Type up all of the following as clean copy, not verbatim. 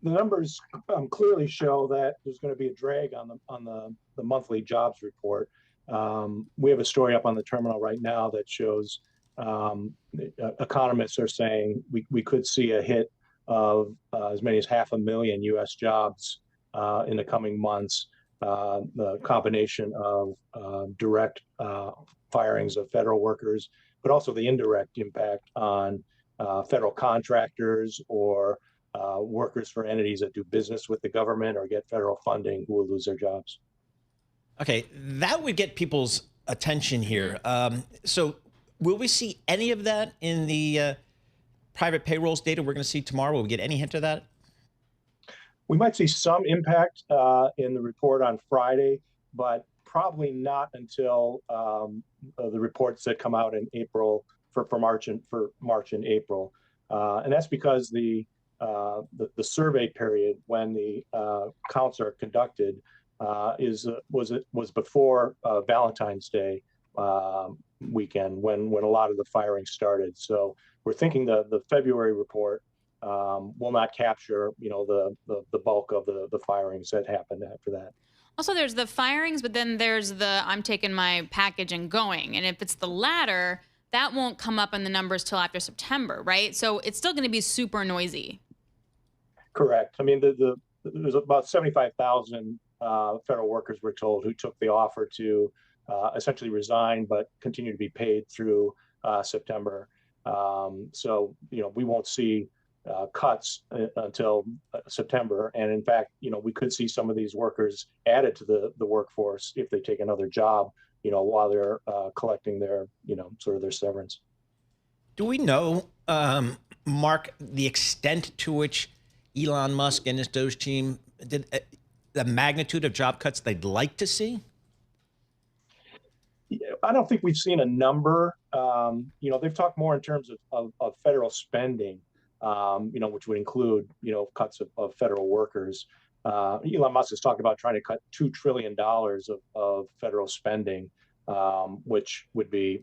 the numbers clearly show that there's going to be a drag on the monthly jobs report. We have a story up on the terminal right now that shows economists are saying we could see a hit of as many as 500,000 U.S. jobs in the coming months. The combination of direct firings of federal workers, but also the indirect impact on federal contractors or workers for entities that do business with the government or get federal funding who will lose their jobs. Okay, that would get people's attention here. So will we see any of that in the private payrolls data we're going to see tomorrow? Will we get any hint of that? We might see some impact in the report on Friday, but probably not until the reports that come out in April for March and April, and that's because the survey period when the counts are conducted was before Valentine's Day weekend when a lot of the firing started. So we're thinking the February report will not capture, the bulk of the firings that happened after that. Also, there's the firings, but then there's the I'm taking my package and going. And if it's the latter, that won't come up in the numbers till after September, right? So it's still going to be super noisy. Correct. I mean, there's about 75,000 federal workers, we're told, who took the offer to essentially resign but continue to be paid through September. So, we won't see cuts until September. And in fact, we could see some of these workers added to the workforce if they take another job, while they're collecting their, sort of their severance. Do we know, Mark, the extent to which Elon Musk and his DOGE team did the magnitude of job cuts they'd like to see? I don't think we've seen a number. They've talked more in terms of federal spending, which would include, cuts of federal workers. Elon Musk has talked about trying to cut $2 trillion of federal spending, which would be,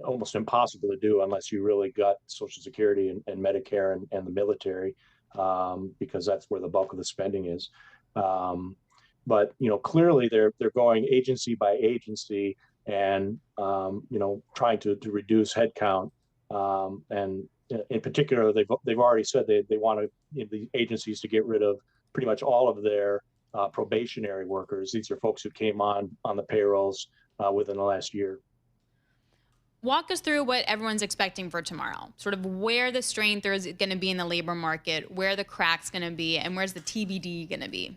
almost impossible to do unless you really got Social Security and Medicare and the military, because that's where the bulk of the spending is. But clearly they're going agency by agency and trying to reduce headcount. And in particular, they've already said they want the agencies to get rid of pretty much all of their probationary workers. These are folks who came on the payrolls within the last year. Walk us through what everyone's expecting for tomorrow, sort of where the strength is going to be in the labor market, where the crack's going to be, and where's the TBD going to be?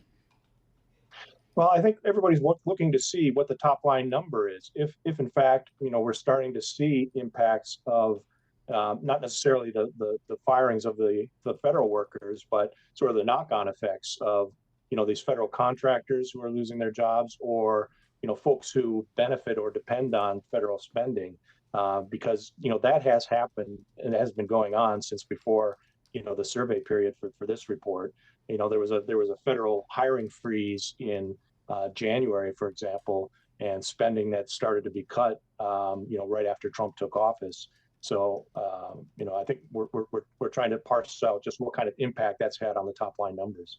Well, I think everybody's looking to see what the top line number is. If in fact, we're starting to see impacts of not necessarily the firings of the federal workers, but sort of the knock-on effects of, these federal contractors who are losing their jobs, or, folks who benefit or depend on federal spending, because, that has happened and has been going on since before, the survey period for this report. There was a federal hiring freeze in January, for example, and spending that started to be cut, right after Trump took office. So, I think we're trying to parse out just what kind of impact that's had on the top line numbers.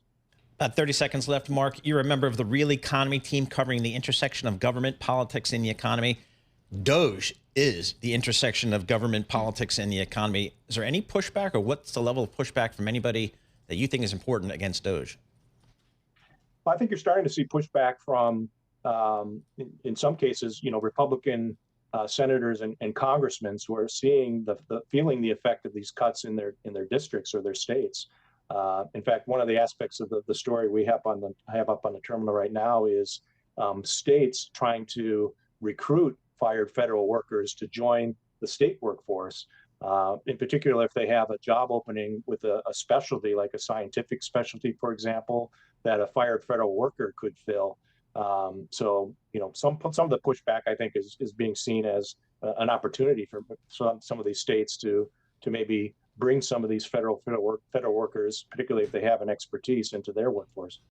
About 30 seconds left, Mark. You're a member of the Real Economy team covering the intersection of government, politics, and the economy. DOGE is the intersection of government, politics, and the economy. Is there any pushback, or what's the level of pushback from anybody that you think is important against DOGE? Well, I think you're starting to see pushback from, in some cases, Republican senators and congressmen who are seeing feeling the effect of these cuts in their districts or their states. In fact, one of the aspects of the story I have up on the terminal right now is states trying to recruit fired federal workers to join the state workforce. In particular, if they have a job opening with a specialty, like a scientific specialty, for example, that a fired federal worker could fill. So, some of the pushback, I think, is being seen as an opportunity for some of these states to maybe bring some of these federal workers, particularly if they have an expertise, into their workforce.